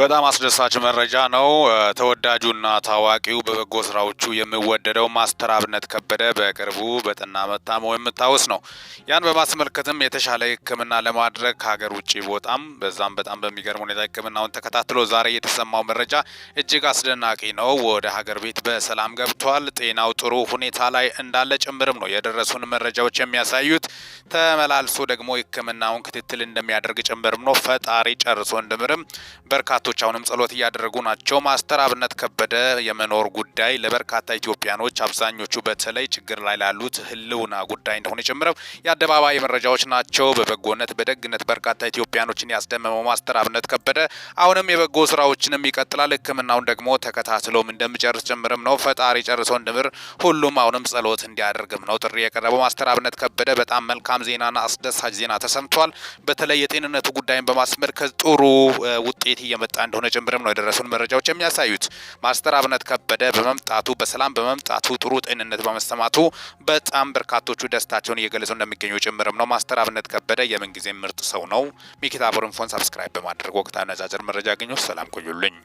በጣም አስደሳች መረጃ ነው። ተወዳጁና ታዋቂው በበጎ ስራዎቹ የሚወደደው ማስተር አብነት ከበደ በቅርቡ በጠና መታመሙ የምታወስ ነው። ያን በማስመልከትም የተሻለ ሕክምና ለማድረግ ከሀገር ውጭ ቦታም በዛም በጣም በሚገርም ሁኔታ ሕክምናውን ተከታትሎ ዛሬ የተሰማው መረጃ እጅግ አስደናቂ ነው። ወደ ሀገር ቤት በሰላም ገብቷል። ጤናው ጥሩ ሁኔታ ላይ እንዳለ ጭምርም ነው የደረሱን መረጃዎች የሚያሳዩት። ተመላልሶ ደግሞ ሕክምናውን ክትትል እንደሚያደርግ ጭምርም ነው። ፈጣሪ ጨርሶ እንደምርም በርካቶች አሁንም ጸሎት እያደረጉ ናቸው። ማስተር አብነት ከበደ የመኖር ጉዳይ ለበርካታ ኢትዮጵያኖች አብዛኞቹ በተለይ ችግር ላይ ላሉት ህልውና ጉዳይ እንደሆነ ጭምረው የአደባባይ መረጃዎች ናቸው። በበጎነት በደግነት በርካታ ኢትዮጵያኖችን ያስደመመው ማስተር አብነት ከበደ አሁንም የበጎ ስራዎችንም ይቀጥላል። ሕክምናውን ደግሞ ተከታትሎም እንደሚጨርስ ጭምርም ነው። ፈጣሪ ጨርሶ እንደምር ሁሉም አሁንም ጸሎት እንዲያደርግም ነው ጥሪ የቀረበው። ማስተር አብነት ከበደ በጣም መልካም ዜናና አስደሳች ዜና ተሰምቷል። በተለይ የጤንነቱ ጉዳይን በማስመልከት ጥሩ ውጤት እየመጣ እንደሆነ ጭምርም ነው የደረሱን መረጃዎች የሚያሳዩት። ማስተር አብነት ከበደ በመምጣቱ በሰላም በመምጣቱ ጥሩ ጤንነት በመሰማቱ በጣም በርካቶቹ ደስታቸውን እየገለጹ እንደሚገኙ ጭምርም ነው። ማስተር አብነት ከበደ የምንጊዜ ምርጥ ሰው ነው። ሚኪታ ቦርንፎን ሰብስክራይብ በማድረግ ወቅታዊ ነጫጭር መረጃ ያገኙ። ሰላም ቆዩልኝ።